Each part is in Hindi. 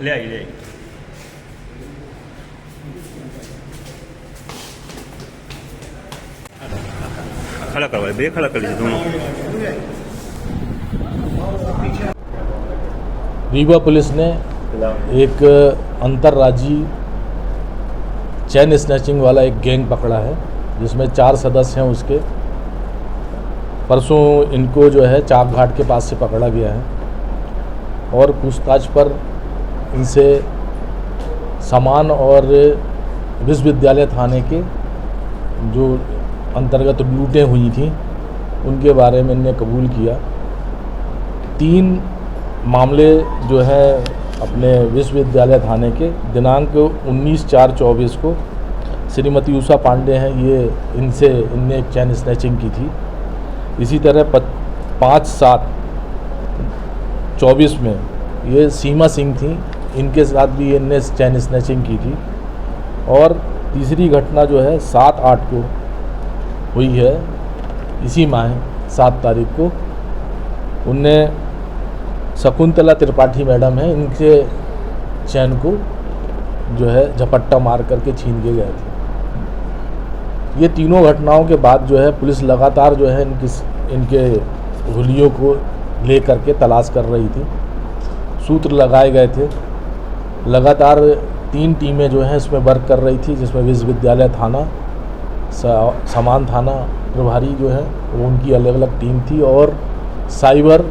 ले आई ले आई। खड़ा करवाए, बे खड़ा कर लीजिए दोनों। रीवा पुलिस ने एक अंतर्राज्यीय चैन स्नैचिंग वाला एक गैंग पकड़ा है, जिसमें 4 सदस्य हैं। उसके परसों इनको जो है चाक घाट के पास से पकड़ा गया है और पूछताछ पर इनसे समान और विश्वविद्यालय थाने के जो अंतर्गत लूटें हुई थी उनके बारे में इनने कबूल किया। 3 मामले जो है अपने विश्वविद्यालय थाने के दिनांक 19/4/24 को श्रीमती उषा पांडे हैं, ये इनने एक चैन स्नैचिंग की थी। इसी तरह 5/7/24 में ये सीमा सिंह थी, इनके साथ भी इनने चैन स्नैचिंग की थी। और तीसरी घटना जो है 7/8 को हुई है, इसी माह 7 तारीख को। उनने शकुंतला त्रिपाठी मैडम है, इनके चैन को जो है झपट्टा मार करके छीन के गए थे। ये तीनों घटनाओं के बाद जो है पुलिस लगातार जो है इनके हुलियों को ले करके तलाश कर रही थी। सूत्र लगाए गए थे। लगातार 3 टीमें जो हैं इसमें वर्क कर रही थी, जिसमें विश्वविद्यालय थाना, समान थाना प्रभारी जो है वो उनकी अलग अलग टीम थी और साइबर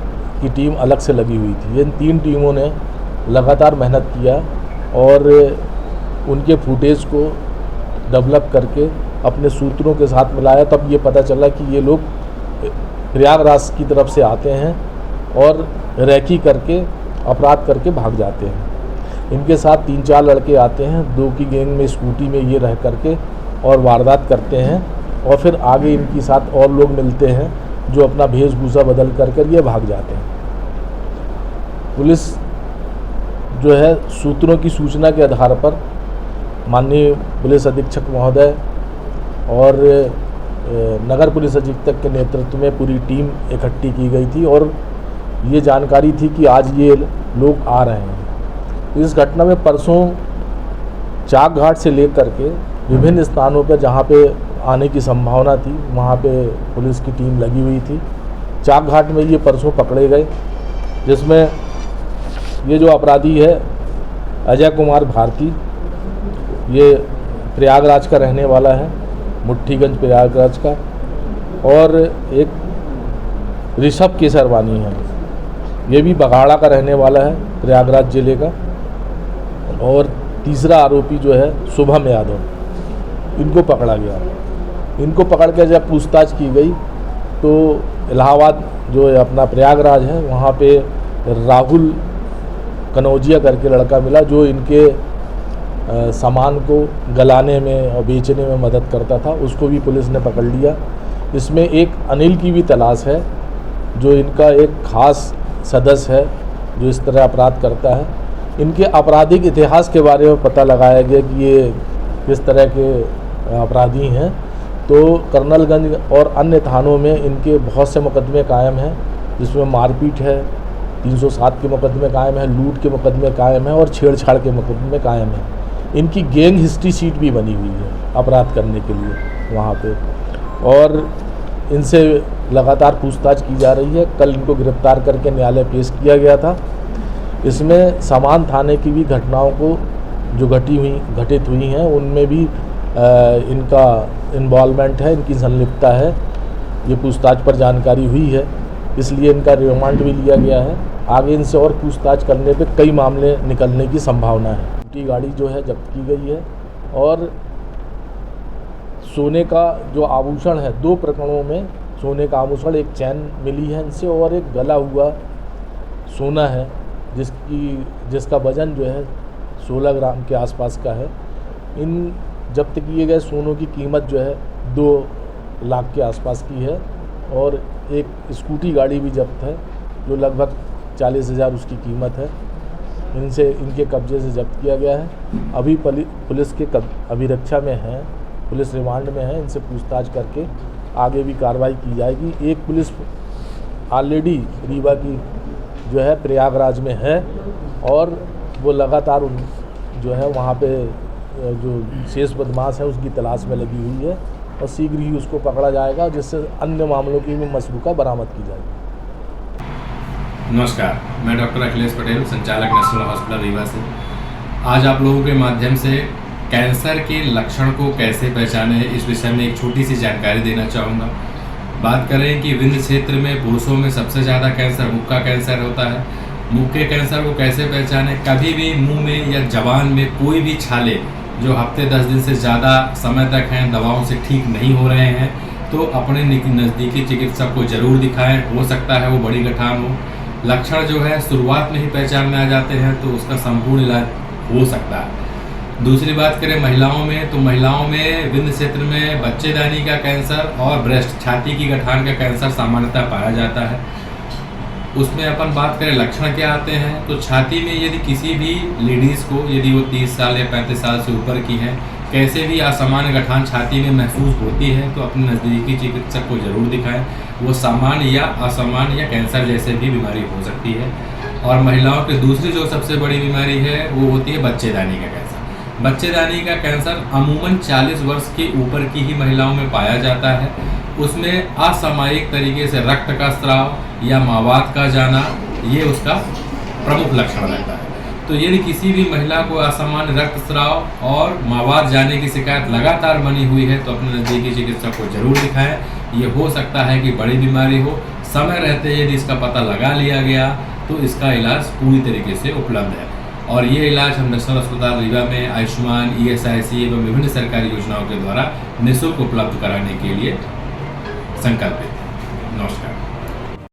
की टीम अलग से लगी हुई थी। इन 3 टीमों ने लगातार मेहनत किया और उनके फुटेज को डेवलप करके अपने सूत्रों के साथ मिलाया। तब ये पता चला कि ये लोग प्रयागराज की तरफ से आते हैं और रैकी करके अपराध करके भाग जाते हैं। इनके साथ 3-4 लड़के आते हैं, 2 की गैंग में स्कूटी में ये रह करके और वारदात करते हैं और फिर आगे इनके साथ और लोग मिलते हैं जो अपना वेशभूषा बदल कर ये भाग जाते हैं। पुलिस जो है सूत्रों की सूचना के आधार पर माननीय पुलिस अधीक्षक महोदय और नगर पुलिस अधीक्षक के नेतृत्व में पूरी टीम इकट्ठी की गई थी और ये जानकारी थी कि आज ये लोग आ रहे हैं। इस घटना में परसों चाक घाट से लेकर के विभिन्न स्थानों पर जहाँ पे आने की संभावना थी वहाँ पे पुलिस की टीम लगी हुई थी। चाक घाट में ये परसों पकड़े गए, जिसमें ये जो अपराधी है अजय कुमार भारती, ये प्रयागराज का रहने वाला है, मुट्ठीगंज प्रयागराज का। और एक ऋषभ केसरवानी है, ये भी बघाड़ा का रहने वाला है, प्रयागराज जिले का। और तीसरा आरोपी जो है शुभम यादव, इनको पकड़ा गया। इनको पकड़ के जब पूछताछ की गई तो इलाहाबाद जो है अपना प्रयागराज है वहाँ पे राहुल कनौजिया करके लड़का मिला, जो इनके सामान को गलाने में और बेचने में मदद करता था। उसको भी पुलिस ने पकड़ लिया। इसमें एक अनिल की भी तलाश है, जो इनका एक खास सदस्य है जो इस तरह अपराध करता है। इनके आपराधिक इतिहास के बारे में पता लगाया गया कि ये किस तरह के अपराधी हैं। तो कर्नलगंज और अन्य थानों में इनके बहुत से मुकदमे कायम हैं, जिसमें मारपीट है, 307 के मुकदमे कायम है, लूट के मुकदमे कायम है और छेड़छाड़ के मुकदमे कायम हैं। इनकी गैंग हिस्ट्री शीट भी बनी हुई है अपराध करने के लिए वहाँ पे, और इनसे लगातार पूछताछ की जा रही है। कल इनको गिरफ्तार करके न्यायालय पेश किया गया था। इसमें समान थाने की भी घटनाओं को जो घटित हुई हैं उनमें भी इनका इन्वॉल्वमेंट है, इनकी संलिप्तता है, ये पूछताछ पर जानकारी हुई है, इसलिए इनका रिमांड भी लिया गया है। आगे इनसे और पूछताछ करने पे कई मामले निकलने की संभावना है। छोटी गाड़ी जो है जब्त की गई है और सोने का जो आभूषण है, 2 प्रकरणों में सोने का आभूषण, एक चैन मिली है इनसे और एक गला हुआ सोना है जिसका वजन जो है 16 ग्राम के आसपास का है। इन जब्त किए गए सोनों की कीमत जो है 2 लाख के आसपास की है और एक स्कूटी गाड़ी भी जब्त है जो लगभग 40,000 उसकी कीमत है। इनके कब्जे से जब्त किया गया है। अभी पुलिस के अभिरक्षा में है, पुलिस रिमांड में है। इनसे पूछताछ करके आगे भी कार्रवाई की जाएगी। एक पुलिस ऑलरेडी रीवा की जो है प्रयागराज में है और वो लगातार जो है वहाँ पे जो शेष बदमाश है उसकी तलाश में लगी हुई है और शीघ्र ही उसको पकड़ा जाएगा, जिससे अन्य मामलों की भी मशरूका बरामद की जाएगी। नमस्कार, मैं डॉक्टर अखिलेश पटेल, संचालक नेशनल हॉस्पिटल रीवा से। आज आप लोगों के माध्यम से कैंसर के लक्षण को कैसे पहचाने इस विषय में एक छोटी सी जानकारी देना चाहूँगा। बात करें कि विंध्य क्षेत्र में पुरुषों में सबसे ज़्यादा कैंसर मुख का कैंसर होता है। मुख के कैंसर को कैसे पहचाने? कभी भी मुंह में या जबान में कोई भी छाले जो हफ्ते 10 दिन से ज़्यादा समय तक हैं, दवाओं से ठीक नहीं हो रहे हैं, तो अपने नज़दीकी चिकित्सक को ज़रूर दिखाएं। हो सकता है वो बड़ी गठान हो। लक्षण जो है शुरुआत में ही पहचान में आ जाते हैं तो उसका संपूर्ण इलाज हो सकता है। दूसरी बात करें महिलाओं में, तो महिलाओं में विंध्य क्षेत्र में बच्चेदानी का कैंसर और ब्रेस्ट छाती की गठान का कैंसर सामान्यतः पाया जाता है। उसमें अपन बात करें लक्षण क्या आते हैं, तो छाती में यदि किसी भी लेडीज़ को, यदि वो 30 साल या 35 साल से ऊपर की हैं, कैसे भी असामान्य गठान छाती में महसूस होती है तो अपने नज़दीकी चिकित्सक को ज़रूर दिखाएं। वो सामान्य या असामान्य या कैंसर जैसे भी बीमारी हो सकती है। और महिलाओं की दूसरी जो सबसे बड़ी बीमारी है वो होती है बच्चेदानी का कैंसर। बच्चेदानी का कैंसर अमूमन 40 वर्ष के ऊपर की ही महिलाओं में पाया जाता है। उसमें असामयिक तरीके से रक्त का स्राव या मावात का जाना, ये उसका प्रमुख लक्षण रहता है। तो यदि किसी भी महिला को असामान्य रक्तस्राव और मावात जाने की शिकायत लगातार बनी हुई है तो अपने नज़दीकी चिकित्सक को जरूर दिखाएं। ये हो सकता है कि बड़ी बीमारी हो। समय रहते यदि इसका पता लगा लिया गया तो इसका इलाज पूरी तरीके से उपलब्ध है। और ये इलाज हम नेशनल अस्पताल रीवा में आयुष्मान, ESIC एवं विभिन्न सरकारी योजनाओं के द्वारा निःशुल्क उपलब्ध कराने के लिए संकल्पित है। नमस्कार।